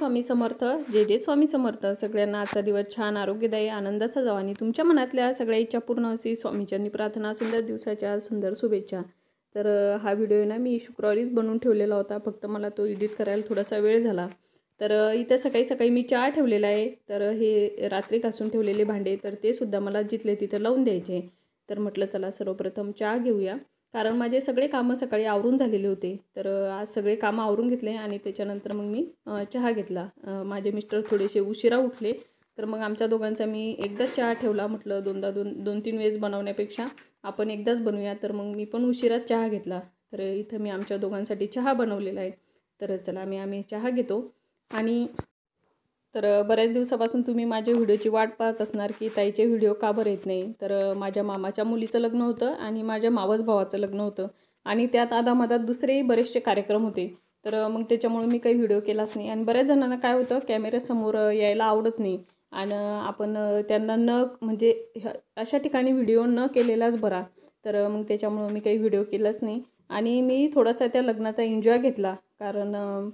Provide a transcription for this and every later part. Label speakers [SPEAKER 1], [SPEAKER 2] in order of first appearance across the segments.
[SPEAKER 1] स्वामी समर्थ. जय जय स्वामी समर्थ. सगळ्यांना आजचा दिवस छान आरोग्यदायी आनंदाचा जावा आणि तुमच्या मनातल्या सगळ्या इच्छा पूर्ण अशी स्वामीचरणी प्रार्थना. सुंदर दिवसाच्या सुंदर शुभेच्छा. तर हा व्हिडिओ ना मी शुक्रवारीच बनवून ठेवलेला होता, फक्त मला तो एडिट करायला थोडासा वेळ झाला. तर इथं सकाळी सकाळी मी चहा ठेवलेला आहे. तर हे रात्री घासून ठेवलेले भांडे तर ते सुद्धा मला जिथले तिथं लावून द्यायचे. तर म्हटलं चला सर्वप्रथम चहा घेऊया, कारण माझे सगळे कामं सकाळी आवरून झालेले होते. तर आज सगळे कामं आवरून घेतले आणि त्याच्यानंतर मग मी चहा घेतला. माझे मिस्टर थोडेसे उशिरा उठले, तर मग आमच्या दोघांचा मी एकदाच चहा ठेवला. म्हटलं दोन तीन वेळेस बनवण्यापेक्षा आपण एकदाच बनवूया. तर मग मी पण उशिराच चहा घेतला. तर इथं मी आमच्या दोघांसाठी चहा बनवलेला आहे. तर चला आम्ही चहा घेतो. आणि तर बऱ्याच दिवसापासून तुम्ही माझ्या व्हिडिओची वाट पाहत असणार की ताईचे व्हिडिओ का बरं येत नाही. तर माझ्या मामाच्या मुलीचं लग्न होतं आणि माझ्या मावस भावाचं लग्न होतं आणि त्यात आदामधात दुसरेही बरेचसे कार्यक्रम होते. तर मग त्याच्यामुळे मी काही व्हिडिओ केलाच नाही. आणि बऱ्याच जणांना काय होतं, कॅमेऱ्यासमोर यायला आवडत नाही आणि आपण त्यांना म्हणजे अशा ठिकाणी व्हिडिओ न केलेलाच बरा. तर मग त्याच्यामुळं मी काही व्हिडिओ केलाच नाही. आणि मी थोडासा त्या लग्नाचा एन्जॉय घेतला, कारण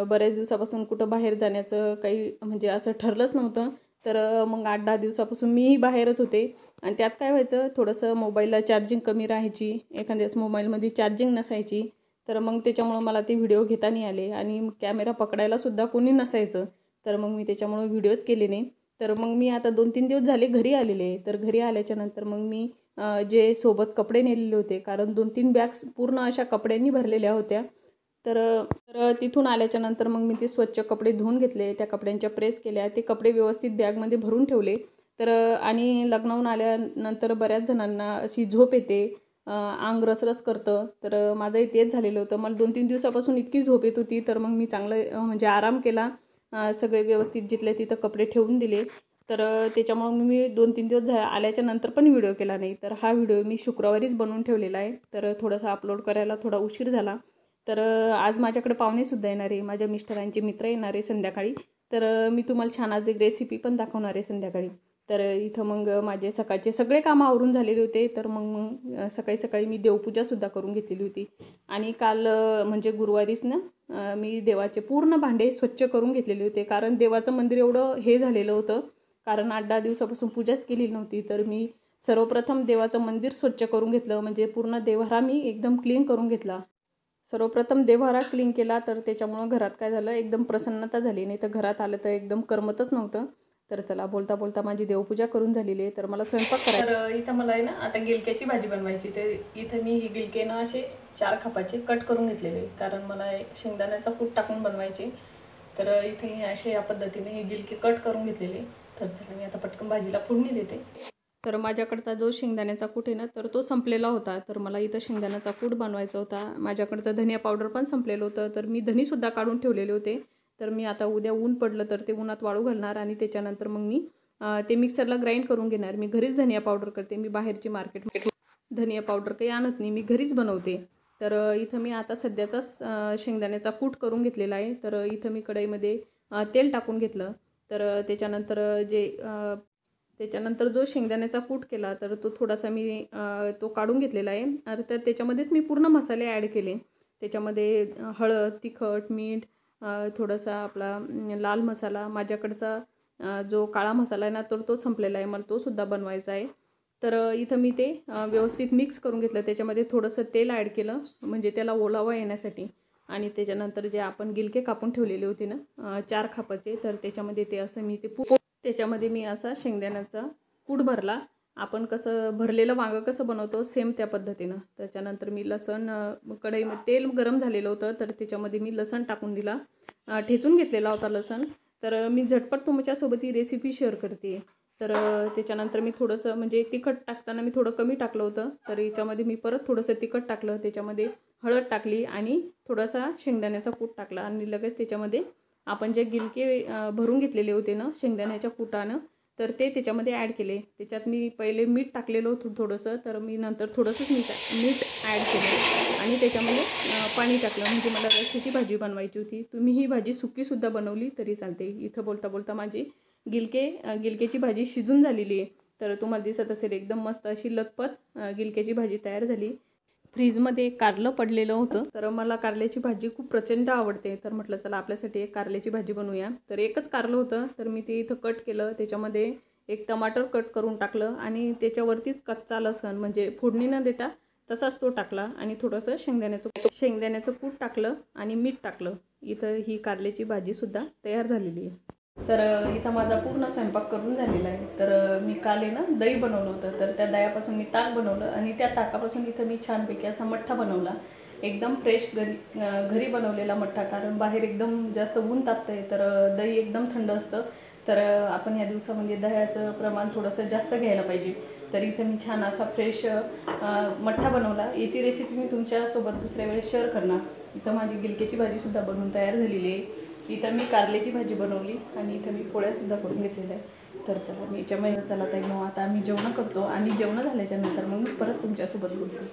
[SPEAKER 1] बऱ्याच दिवसापासून कुठं बाहेर जाण्याचं काही म्हणजे असं ठरलंच नव्हतं. तर मग 8-10 दिवसापासून मीही बाहेरच होते. आणि त्यात काय व्हायचं, थोडंसं मोबाईलला चार्जिंग कमी राहायची, एखाद्या वेळेस मोबाईलमध्ये चार्जिंग नसायची. तर मग त्याच्यामुळं मला ते व्हिडिओ घेता नाही आले आणि कॅमेरा पकडायलासुद्धा कोणी नसायचं. तर मग मी त्याच्यामुळं व्हिडिओच केले नाही. तर मग मी आता 2-3 दिवस झाले घरी आलेले. तर घरी आल्याच्यानंतर मग मी जे सोबत कपडे नेलेले होते, कारण 2-3 बॅग्स पूर्ण अशा कपड्यांनी भरलेल्या होत्या. तर तिथून आल्याच्यानंतर मग मी ते स्वच्छ कपडे धुवून घेतले, त्या कपड्यांच्या प्रेस केल्या, ते कपडे व्यवस्थित बॅगमध्ये भरून ठेवले. तर आणि लग्नाहून आल्यानंतर बऱ्याच जणांना अशी झोप येते, अंग रसरस करतं. तर माझंही तेच झालेलं होतं. मला 2-3 दिवसापासून इतकी झोप येत होती. तर मग मी चांगलं म्हणजे आराम केला. सगळे व्यवस्थित जिथल्या तिथं कपडे ठेवून दिले. तर त्याच्यामुळं मी 2-3 दिवस आल्याच्या नंतर पण व्हिडिओ केला नाही. तर हा व्हिडिओ मी शुक्रवारीच बनवून ठेवलेला आहे. तर थोडासा अपलोड करायला थोडा उशीर झाला. तर आज माझ्याकडे पाहुणेसुद्धा येणार आहे, माझ्या मिस्टरांचे मित्र येणार आहे संध्याकाळी. तर मी तुम्हाला छान आज एक रेसिपी पण दाखवणार आहे संध्याकाळी. तर इथं मग माझे सकाळचे सगळे कामं आवरून झालेले होते. तर मग सकाळी सकाळी मी देवपूजासुद्धा करून घेतलेली होती. आणि काल म्हणजे गुरुवारीच ना मी देवाचे पूर्ण भांडे स्वच्छ करून घेतलेले होते, कारण देवाचं मंदिर एवढं हे झालेलं होतं, कारण 8-10 दिवसापासून पूजाच केलेली नव्हती. तर मी सर्वप्रथम देवाचं मंदिर स्वच्छ करून घेतलं, म्हणजे पूर्ण देवहारा मी एकदम क्लीन करून घेतला. सर्वप्रथम देवहारा क्लीन केला. तर त्याच्यामुळं घरात काय झालं, एकदम प्रसन्नता झाली. नाही तर घरात आलं तर एकदम करमतच नव्हतं. तर चला बोलता बोलता माझी देवपूजा करून झालेली आहे. तर मला स्वयंपाक करायचा. तर इथं मला आहे ना आता गिलक्याची भाजी बनवायची. तर इथं मी ही गिलके ना असे 4 खापाचे कट करून घेतलेले, कारण मला शेंगदाण्याचा कूट टाकून बनवायचे. तर इथे मी असे या पद्धतीने हे गिलके कट करून घेतलेले. तर चला मी आता पटकन भाजीला फोडणी देते. तर माझ्याकडचा जो शेंगदाण्याचा कूट आहे ना, तर तो संपलेला होता. तर मला इथं शेंगदाण्याचा कूट बनवायचा होता. माझ्याकडचं धनिया पावडर पण संपलेलं होतं. तर मी धनीसुद्धा काढून ठेवलेले होते. तर मी आता उद्या ऊन पडलं तर ते उन्हात वाळू घालणार आणि त्याच्यानंतर मग मी ते मिक्सरला ग्राइंड करून घेणार. मी घरीच धनिया पावडर करते. मी बाहेरची मार्केट धनिया पावडर काही आणत नाही, मी घरीच बनवते. तर इथं मी आता सध्याचाच शेंगदाण्याचा कूट करून घेतलेला आहे. तर इथं मी कढईमध्ये तेल टाकून घेतलं. तर त्याच्यानंतर जो शेंगदाण्याचा कूट केला, तर तो थोडासा मी तो काढून घेतलेला आहे. तर त्याच्यामध्येच मी पूर्ण मसाले ॲड केले. त्याच्यामध्ये हळद, तिखट, मीठ, थोडासा आपला लाल मसाला, माझ्याकडचा जो काळा मसाला आहे ना, तर तो संपलेला आहे, मला तोसुद्धा बनवायचा आहे. तर इथं मी ते व्यवस्थित मिक्स करून घेतलं. त्याच्यामध्ये थोडंसं तेल ॲड केलं, म्हणजे त्याला ओलावा येण्यासाठी. आणि त्याच्यानंतर जे आपण गिलके कापून ठेवलेले होते ना 4 खापाचे, तर त्याच्यामध्ये ते असं मी त्याच्यामध्ये मी असा शेंगदाण्याचा कूट भरला. आपण कसं भरलेलं वांगं कसं बनवतो सेम त्या पद्धतीनं. त्याच्यानंतर मी लसण कढईमध्ये तेल गरम झालेलं होतं, तर त्याच्यामध्ये मी लसण टाकून दिला. ठेचून घेतलेला होता लसण. तर मी झटपट तुमच्यासोबत ही रेसिपी शेअर करते. तर त्याच्यानंतर मी थोडंसं म्हणजे तिखट टाकताना मी थोडं कमी टाकलं होतं. तर याच्यामध्ये मी परत थोडंसं तिखट टाकलं, त्याच्यामध्ये हळद टाकली आणि थोडासा शेंगदाण्याचा कूट टाकला आणि लगेच त्याच्यामध्ये आपण जे गिलके भरून घेतलेले होते ना शेंगदाण्याच्या कुटानं, तर ते त्याच्यामध्ये ॲड केले. त्याच्यात मी पहिले मीठ टाकलेलं होतं थोडंसं, तर मी नंतर थोडंसंच मीठ ॲड केलं आणि त्याच्यामध्ये पाणी टाकलं, म्हणजे मला रस्स्याची भाजी बनवायची होती. तुम्ही ही भाजी सुकीसुद्धा बनवली तरी चालते. इथं बोलता बोलता माझी गिलकेची भाजी शिजून झालेली आहे. तर तुम्हाला दिसत असेल एकदम मस्त अशी लतपत गिलक्याची भाजी तयार झाली. फ्रीजमध्ये कारलं पडलेलं होतं, तर मला कारल्याची भाजी खूप प्रचंड आवडते. तर म्हटलं चला आपल्यासाठी एक कारल्याची भाजी बनवूया. तर एकच कारलं होतं, तर मी ते इथं कट केलं. त्याच्यामध्ये एक टमाटर कट करून टाकलं आणि त्याच्यावरतीच कच्चा लसूण म्हणजे फोडणी न देता तसाच तो टाकला आणि थोडंसं शेंगदाण्याचं कूट टाकलं आणि मीठ टाकलं. इथं ही कारल्याची भाजीसुद्धा तयार झालेली आहे. तर इथं माझा पूर्ण स्वयंपाक करून झालेला आहे. तर मी काल आहे ना दही बनवलं होतं, तर त्या दह्यापासून मी ताक बनवलं आणि त्या ताकापासून इथं मी छानपैकी असा मठ्ठा बनवला. एकदम फ्रेश घरी बनवलेला मठ्ठा, कारण बाहेर एकदम जास्त ऊन तापतं आहे, तर दही एकदम थंड असतं. तर आपण या दिवसामध्ये दह्याचं प्रमाण थोडंसं जास्त घ्यायला पाहिजे. तर इथं मी छान असा फ्रेश मठ्ठा बनवला. याची रेसिपी मी तुमच्यासोबत दुसऱ्या वेळेस शेअर करणार. इथं माझी गिलक्याची भाजीसुद्धा बनवून तयार झालेली आहे. इथं मी कारल्याची भाजी बनवली आणि इथं मी पोळ्यासुद्धा करून घेतलेल्या आहे. तर चला मी याच्यामध्ये चला ताई मग आता आम्ही जेवण करतो आणि जेवण झाल्याच्यानंतर मग मी परत तुमच्यासोबत बोलते.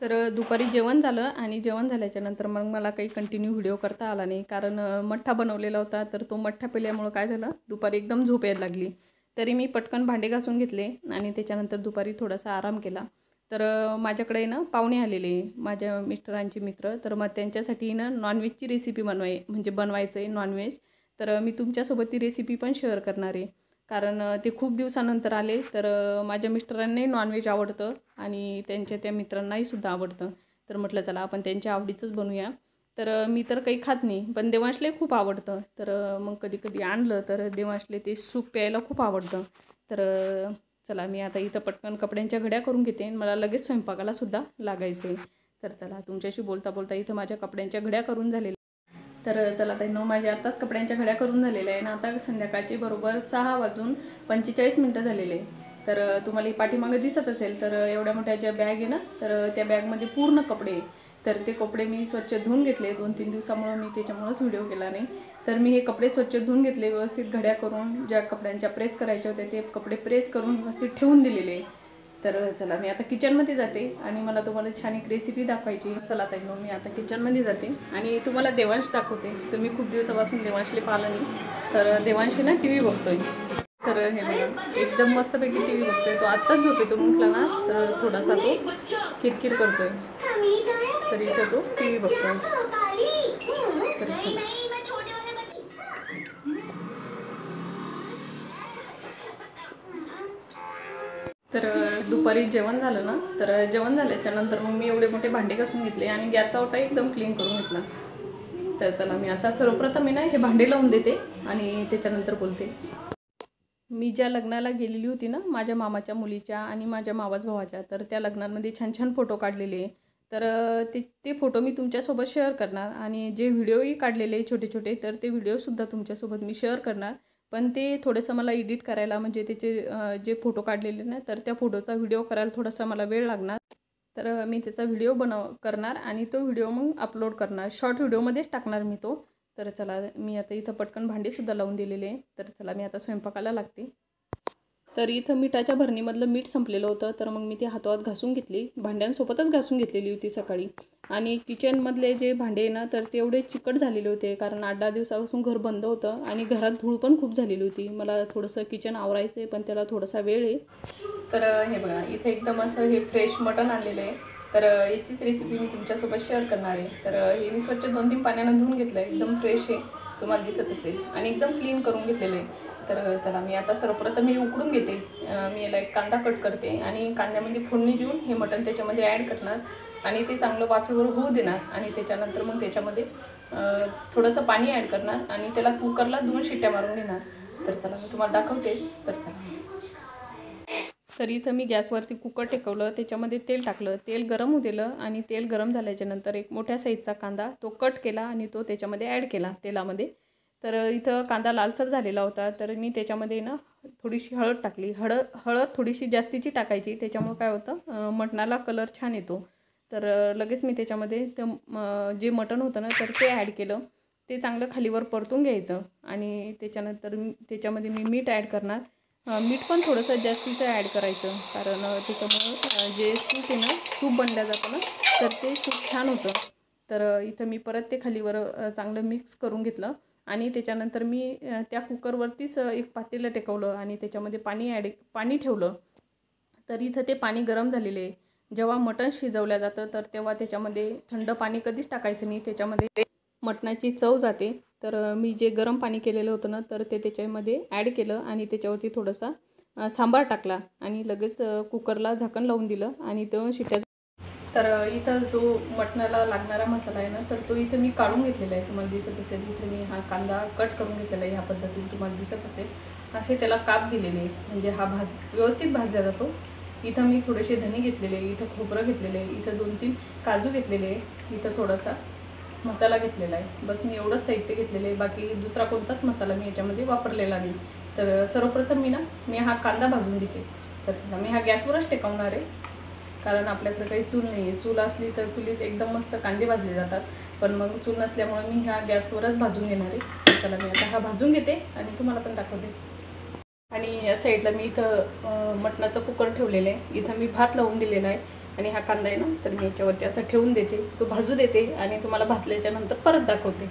[SPEAKER 1] तर दुपारी जेवण झालं आणि जेवण झाल्याच्यानंतर मग मला काही कंटिन्यू व्हिडिओ करता आला नाही, कारण मठ्ठा बनवलेला होता. तर तो मठ्ठा पिल्यामुळं काय झालं, दुपारी एकदम झोप यायला लागली. तरी मी पटकन भांडे घासून घेतले आणि त्याच्यानंतर दुपारी थोडासा आराम केला. तर माझ्याकडे ना पाहुणे आलेले माझ्या मिस्टरांचे मित्र, तर मग त्यांच्यासाठी ना नॉनव्हेजची रेसिपी म्हणजे बनवायचं आहे नॉनव्हेज. तर मी तुमच्यासोबत ती रेसिपी पण शेअर करणार आहे, कारण ते खूप दिवसानंतर आले. तर माझ्या मिस्टरांनाही नॉनव्हेज आवडतं आणि त्यांच्या त्या मित्रांनाही सुद्धा आवडतं. तर म्हटलं चला आपण त्यांच्या आवडीचंच बनवूया. तर मी तर काही खात नाही, पण देवांशले खूप आवडतं. तर मग कधी कधी आणलं तर देवांशले ते सूप प्यायला खूप आवडतं. तर चला मी आता इथं पटकन कपड्यांच्या घड्या करून घेते, मला लगेच स्वयंपाकाला सुद्धा लागायचं आहे. तर चला तुमच्याशी बोलता बोलता इथं माझ्या कपड्यांच्या घड्या करून झालेल्या. तर चला ताई माझ्या आत्ताच कपड्यांच्या घड्या करून झालेल्या आहे ना. आता संध्याकाळचे बरोबर 6:45 झालेले आहे. तर तुम्हाला ही पाठीमागं दिसत असेल, तर एवढ्या मोठ्या ज्या बॅग आहे ना, तर त्या बॅगमध्ये पूर्ण कपडे. तर ते कपडे मी स्वच्छ धुवून घेतले 2-3 दिवसामुळं, मी त्याच्यामुळंच व्हिडिओ केला नाही. तर मी हे कपडे स्वच्छ धुवून घेतले, व्यवस्थित घड्या करून ज्या कपड्यांच्या प्रेस करायच्या होत्या ते कपडे प्रेस करून व्यवस्थित ठेवून दिलेले. तर चला मी आता किचनमध्ये जाते आणि मला तुम्हाला छान एक रेसिपी दाखवायची. चला ताई मग मी आता किचनमध्ये जाते आणि तुम्हाला देवांश दाखवते. तर मी खूप दिवसापासून देवांशले पाहिलं नाही. तर देवांशी ना टी व्ही बघतोय. तर हे बघा एकदम मस्तपैकी टी व्ही बघतोय. तो आत्ताच झोपेतून उठला ना, तर थोडासा तो किरकिर करतोय. तर इथं तो टी व्ही बघतोय. तर चला तर दुपारी जेवण झालं ना, तर जेवण झाल्याच्या नंतर मग मी एवढे मोठे भांडे घासून घेतले आणि गॅसचा ओटा एकदम क्लीन करून घेतला. तर चला मी आता सर्वप्रथम मी ना हे भांडे लावून देते आणि त्याच्यानंतर बोलते. मी ज्या लग्नाला गेलेली होती ना माझ्या मामाच्या मुलीच्या आणि माझ्या मावस भावाच्या, तर त्या लग्नांमध्ये छान छान फोटो काढलेले. तर ते फोटो मी तुमच्यासोबत शेअर करणार आणि जे व्हिडिओही काढलेले छोटे छोटे, तर ते व्हिडिओसुद्धा तुमच्यासोबत मी शेअर करणार. पण ते थोडंसं मला एडिट करायला, म्हणजे त्याचे जे फोटो काढलेले ना, तर त्या फोटोचा व्हिडिओ करायला थोडासा मला वेळ लागणार. तर मी त्याचा व्हिडिओ करणार आणि तो व्हिडिओ मग अपलोड करणार, शॉर्ट व्हिडिओमध्येच टाकणार मी तो. तर चला मी आता इथं पटकन भांडीसुद्धा लावून दिलेले आहे. तर चला मी आता स्वयंपाकाला लागते. तर इथं मिठाच्या भरणीमधलं मीठ संपलेलं होतं, तर मग मी ती हाताहात घासून घेतली, भांड्यांसोबतच घासून घेतलेली होती सकाळी. आणि किचनमधले जे भांडे आहे ना, तर ते एवढे चिकट झालेले होते, कारण 8-10 दिवसापासून घर बंद होतं आणि घरात धूळ पण खूप झालेली होती. मला थोडंसं किचन आवरायचं आहे, पण त्याला थोडासा वेळ आहे. तर हे बघा इथे एकदम असं हे फ्रेश मटण आणलेलं आहे. तर याचीच रेसिपी मी तुमच्यासोबत शेअर करणार आहे. तर हे मी स्वच्छ 2-3 पाण्यानं धुवून घेतलं आहे, एकदम फ्रेश आहे, तुम्हाला दिसत असेल, आणि एकदम क्लीन करून घेतलेलं आहे. तर चला मी आता सर्वप्रथम मी उकडून घेते. मी याला एक कांदा कट करते आणि कांद्यामध्ये फोडणी देऊन हे मटण त्याच्यामध्ये ॲड करणार आणि ते चांगलं वाफेवर होऊ देणार आणि त्याच्यानंतर मग त्याच्यामध्ये थोडंसं पाणी ॲड करणार आणि त्याला कुकरला 2 शिट्ट्या मारून घेणार. तर चला मी तुम्हाला दाखवतेच. तर चला तर इथं मी गॅसवरती कुकर टेकवलं, त्याच्यामध्ये तेल टाकलं, तेल गरम होऊ दिलं आणि तेल गरम झाल्याच्यानंतर एक मोठ्या साईजचा कांदा तो कट केला आणि तो त्याच्यामध्ये ॲड केला तेलामध्ये. तर इथं कांदा लालसर झालेला होता, तर मी त्याच्यामध्ये ना थोडीशी हळद टाकली. हळद थोडीशी जास्तीची टाकायची, त्याच्यामुळे काय होतं मटणाला कलर छान येतो. तर लगेच मी त्याच्यामध्ये जे मटण होतं ना, तर ते ॲड केलं. ते चांगलं खालीवर परतून घ्यायचं आणि त्याच्यानंतर त्याच्यामध्ये मी मीठ ॲड करणार. मीठ पण थोडंसं जास्तीचं ॲड करायचं, कारण त्याच्यामुळं जे सूप आहे ना, सूप बनलं जातं ना, तर ते सूप छान होतं. तर इथं मी परत ते खालीवर चांगलं मिक्स करून घेतलं आणि त्याच्यानंतर मी त्या कुकरवरतीच एक पातेलं टेकवलं आणि त्याच्यामध्ये पाणी ठेवलं. तर इथं ते पाणी गरम झालेले आहे. जेव्हा मटण शिजवलं जातं तर तेव्हा त्याच्यामध्ये थंड पाणी कधीच टाकायचं नाही, त्याच्यामध्ये मटणाची चव जाते. तर मी जे गरम पाणी केलेलं होतं ना तर ते त्याच्यामध्ये ॲड केलं आणि त्याच्यावरती थोडासा सांबार टाकला आणि लगेच कुकरला झाकण लावून दिलं आणि 2 शिट्ट्या. तर इथं जो मटणाला लागणारा मसाला आहे ना तर तो इथं मी काढून घेतलेला आहे, तुम्हाला दिसत असेल. इथे मी हा कांदा कट करून घेतलेला आहे, ह्या पद्धतीने तुम्हाला दिसत असेल. असे त्याला काप दिलेले आहे, म्हणजे हा व्यवस्थित भाजला जातो. इथं मी थोडेसे धने घेतलेले आहे, इथं खोबरं घेतलेले आहे, इथं 2-3 काजू घेतलेले आहे, इथं थोडासा मसाला घेतलेला आहे. बस मी एवढंच साहित्य घेतलेलं आहे, बाकी दुसरा कोणताच मसाला मी याच्यामध्ये वापरलेला नाही. तर सर्वप्रथम मी हा कांदा भाजून घेते. तर चला मी हा गॅसवरच टेकवणार आहे, कारण आपल्याकडे काही चूल नाही आहे. चूल असली तर चुलीत एकदम मस्त कांदे भाजले जातात, पण मग चूल नसल्यामुळे मी ह्या गॅसवरच भाजून घेणार आहे. चला मी आता हा भाजून घेते आणि तुम्हाला पण दाखवते. आणि या साईडला मी इथं मटणाचं कुकर ठेवलेलं आहे, इथं मी भात लावून दिलेला आहे आणि हा कांदा आहे ना तर मी याच्यावरती असं ठेवून देते, तो भाजू देते आणि तुम्हाला भाजल्याच्या नंतर परत दाखवते.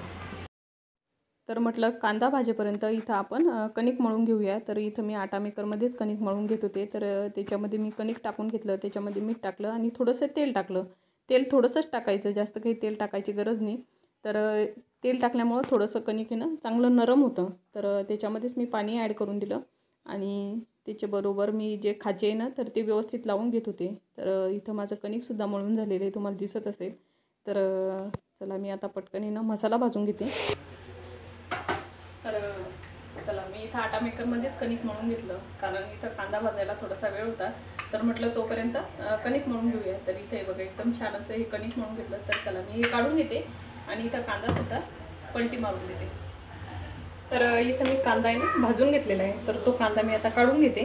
[SPEAKER 1] तर म्हटलं कांदा भाजेपर्यंत इथं आपण कणिक मळून घेऊया. तर इथं मी आटा मेकरमध्येच कणिक मळून घेत होते. तर त्याच्यामध्ये मी कणिक टाकून घेतलं, त्याच्यामध्ये मीठ टाकलं आणि थोडंसं तेल टाकलं. तेल थोडंसंच टाकायचं, जास्त काही तेल टाकायची गरज नाही. तर तेल टाकल्यामुळं थोडंसं कणिक आहे ना चांगलं नरम होतं. तर त्याच्यामध्येच मी पाणी ॲड करून दिलं आणि त्याच्याबरोबर मी जे खाचे आहे ना तर ते व्यवस्थित लावून घेत होते. तर इथं माझं कणिकसुद्धा मळून झालेलं आहे, तुम्हाला दिसत असेल. तर चला मी आता पटकन ना मसाला भाजून घेते. तर चला मी इथं आटा मेकरमध्येच कणिक मळून घेतलं, कारण इथं कांदा भाजायला थोडासा वेळ होता. तर म्हटलं तोपर्यंत कणिक मळून घेऊया. तर इथे बघा एकदम छान असं हे कणिक मळून घेतलं. तर चला मी हे काढून घेते आणि इथं कांदासुद्धा पलटी मारून देते. तर इथं मी कांदा आहे ना भाजून घेतलेला आहे, तर तो कांदा मी आता काढून घेते.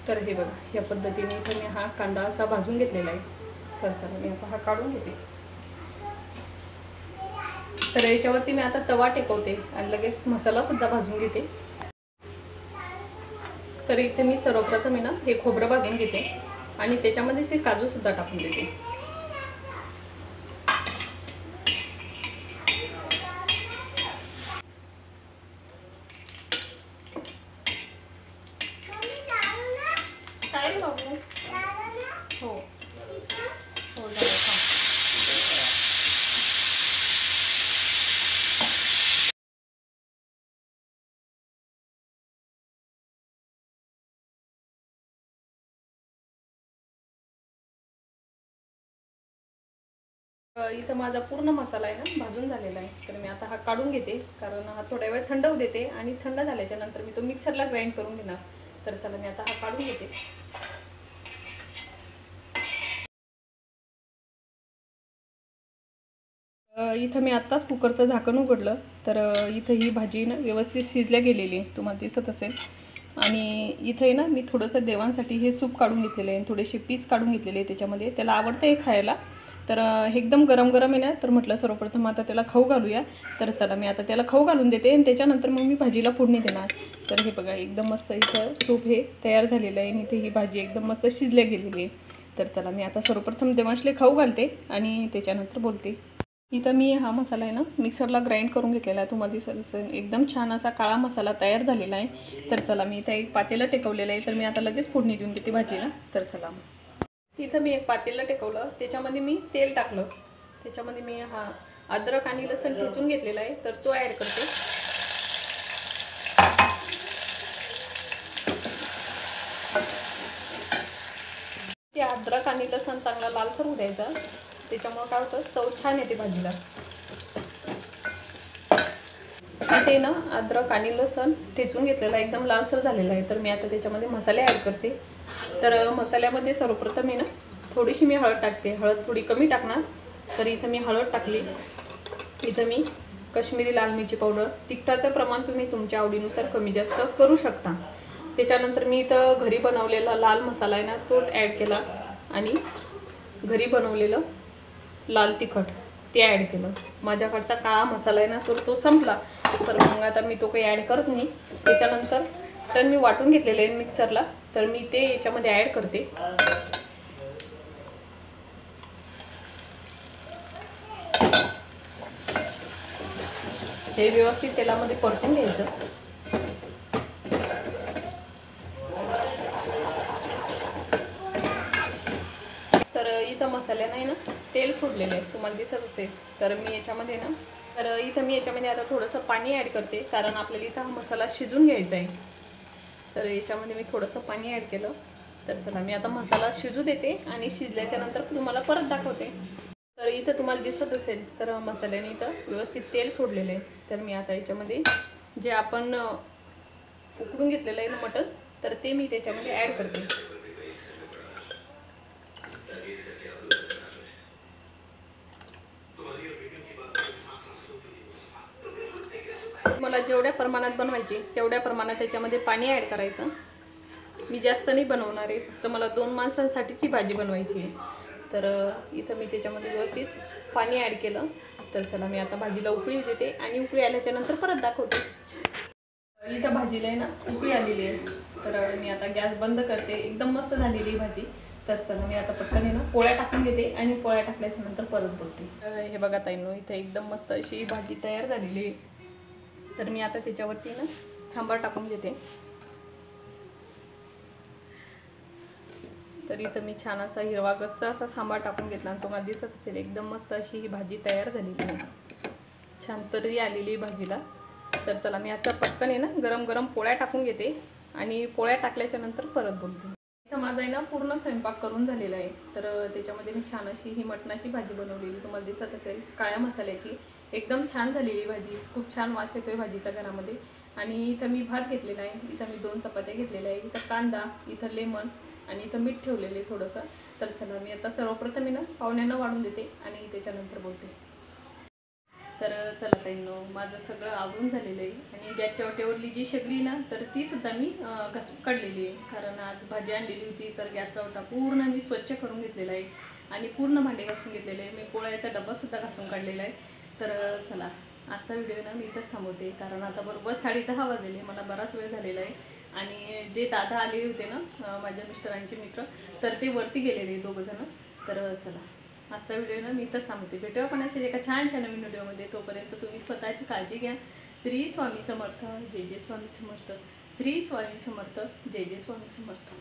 [SPEAKER 1] तर हे बघा या पद्धतीने इथं मी हा कांदा असा भाजून घेतलेला आहे. तर चला मी आता हा काढून घेते. तर याच्यावरती मी आता तवा टेकवते आणि लगेच मसालासुद्धा भाजून घेते. तर इथे मी सर्वप्रथम आहे ना हे खोबरं भाजून घेते आणि त्याच्यामध्येच हे काजूसुद्धा टाकून देते. काय रे बाबू? हो हो झालं. इथं माझा पूर्ण मसाला आहे ना भाजून झालेला आहे. तर मी आता हा काढून घेते, कारण हा थोड्या वेळ थंड होऊ देते आणि थंड झाल्याच्या नंतर मी तो मिक्सरला ग्राइंड करून घेणार. तर चला मी आता हा काढून घेते. इथं मी आत्ताच कुकरचं झाकण उघडलं. तर इथं ही भाजी ना व्यवस्थित शिजल्या गेलेली आहे, तुम्हाला दिसत असेल. आणि इथे ना मी थोडंसं देवांसाठी हे सूप काढून घेतलेलं आहे, थोडेसे पीस काढून घेतलेले आहे त्याच्यामध्ये. त्याला आवडतं हे खायला. तर हे एकदम गरम गरम आहे ना, तर म्हटलं सर्वप्रथम आता त्याला खाऊ घालूया. तर चला मी आता त्याला खाऊ घालून देते आणि त्याच्यानंतर मग मी भाजीला फोडणी देणार. तर हे बघा एकदम मस्त इथं सूप हे तयार झालेलं आहे आणि इथे ही भाजी एकदम मस्त शिजल्या गेलेली आहे. तर चला मी आता सर्वप्रथम देवांशले खाऊ घालते आणि त्याच्यानंतर बोलते. इथं मी हा मसाला आहे ना मिक्सरला ग्राइंड करून घेतलेला आहे, तुम्हाला दिसत असेल. एकदम छान असा काळा मसाला तयार झालेला आहे. तर चला मी इथं एक पातेलं टेकवलेलं आहे, तर मी आता लगेच फोडणी देऊन देते भाजीला. तर चला इथं मी एक पातेलं टेकवलं, त्याच्यामध्ये मी तेल टाकलं. त्याच्यामध्ये मी हा अद्रक आणि लसूण ठेचून घेतलेला आहे, तर तो ॲड करते. ते अद्रक आणि लसूण चांगला लालसर होऊ द्यायचा, त्याच्यामुळे काय होतं चव छान येते भाजीला. इथे ना अद्रक आणि लसूण ठेचून घेतलेला एकदम लालसर झालेला आहे. तर मी आता त्याच्यामध्ये मसाले ॲड करते. तर मसाल्यामध्ये सर्वप्रथम आहे ना थोडीशी मी हळद टाकते, हळद थोडी कमी टाकणार. तर इथं मी हळद टाकली. इथं मी काश्मीरी लाल मिरची पावडर, तिखटाचं प्रमाण तुम्ही तुमच्या आवडीनुसार कमी जास्त करू शकता. त्याच्यानंतर मी इथं घरी बनवलेला लाल मसाला आहे ना तो ॲड केला आणि घरी बनवलेलं लाल तिखट ते ॲड केलं. माझ्याकडचा काळा मसाला आहे ना तो संपला, तर मग आता मी तो काही ॲड करत नाही. त्याच्यानंतर तर मी वाटून घेतलेले आहे मिक्सरला, तर मी ते याच्यामध्ये ॲड करते. हे व्यवस्थित तेलामध्ये परतून घ्यायचं. मसाल्यानं आहे ना तेल सोडलेलं आहे, तुम्हाला दिसत असेल. तर मी याच्यामध्ये ना इथं मी याच्यामध्ये आता थोडंसं पाणी ॲड करते, कारण आपल्याला इथं हा मसाला शिजून घ्यायचा आहे. तर याच्यामध्ये मी थोडंसं पाणी ॲड केलं. तर चला मी आता मसाला शिजू देते आणि शिजल्याच्या नंतर तुम्हाला परत दाखवते. तर इथं तुम्हाला दिसत असेल तर मसाल्याने इथं व्यवस्थित तेल सोडलेलं आहे. तर मी आता याच्यामध्ये जे आपण उकडून घेतलेलं आहे ना मटण, तर ते मी त्याच्यामध्ये ॲड करते. मला जेवढ्या प्रमाणात बनवायची तेवढ्या प्रमाणात त्याच्यामध्ये पाणी ॲड करायचं. मी जास्त नाही बनवणार आहे, फक्त मला 2 माणसांसाठीची भाजी बनवायची आहे. तर इथं मी त्याच्यामध्ये व्यवस्थित पाणी ॲड केलं. तर चला मी आता भाजीला उकळी देते आणि उकळी आल्याच्या नंतर परत दाखवते. इथं भाजीला आहे ना उकळी आलेली आहे. तर मी आता गॅस बंद करते. एकदम मस्त झालेली आहे भाजी. तर चला मी आता पटकन आहे ना पोळ्या टाकून घेते आणि पोळ्या टाकल्याच्या नंतर परत बोलते. हे बघा ताईंनो, इथं एकदम मस्त अशी भाजी तयार झालेली आहे. तर मी आता त्याच्यावरती ना सांबार टाकून घेते. तर इथं मी छान असा हिरवा गच्चा असा सांबार टाकून घेतला आणि तुम्हाला दिसत असेल एकदम मस्त अशी ही भाजी तयार झालेली आहे. छान तर्री आलेली भाजीला. तर चला मी आता पटकन आहे ना गरम गरम पोळ्या टाकून घेते आणि पोळ्या टाकल्याच्या नंतर परत बोलते. इथं माझा आहे ना पूर्ण स्वयंपाक करून झालेला आहे. तर त्याच्यामध्ये मी छान अशी ही मटणाची भाजी बनवलेली तुम्हाला दिसत असेल, काळ्या मसाल्याची. एकदम छान झालेली भाजी, खूप छान वास येतोय भाजीचा घरामध्ये. आणि इथं मी भात घेतलेला आहे, इथं मी 2 चपात्या घेतलेल्या आहे, इथं कांदा, इथं लेमन आणि इथं मीठ ठेवलेलं आहे थोडंसं. तर चला मी आता सर्वप्रथम ना पाहुण्यांना वाढून देते आणि त्याच्यानंतर बोलते. तर चला ताईंनो, माझं सगळं आवरून झालेलं आहे आणि गॅसच्या वाटेवरली जी शेगडी ना तर ती सुद्धा मी घासून काढलेली आहे. कारण आज भाजी आणलेली होती, तर गॅसचा ओटा पूर्ण मी स्वच्छ करून घेतलेला आहे आणि पूर्ण भांडे घासून घेतलेले आहे. मी पोळ्याचा डब्बासुद्धा घासून काढलेला आहे. तर चला आजचा व्हिडिओ ना मी इथंच थांबवते, कारण आता बरोबर 10:30 वाजलेले, मला बराच वेळ झालेला आहे. आणि जे दादा आलेले होते ना माझ्या मिस्टरांचे मित्र, तर ते वरती गेलेले 2 जण. तर चला आजचा व्हिडिओ ना मी इथंच थांबवते. भेटूया पण असेच एका छानशा नवीन व्हिडिओमध्ये. तोपर्यंत तुम्ही स्वतःची काळजी घ्या. श्री स्वामी समर्थ. जय जय स्वामी समर्थ. श्री स्वामी समर्थ. जय जय स्वामी समर्थ.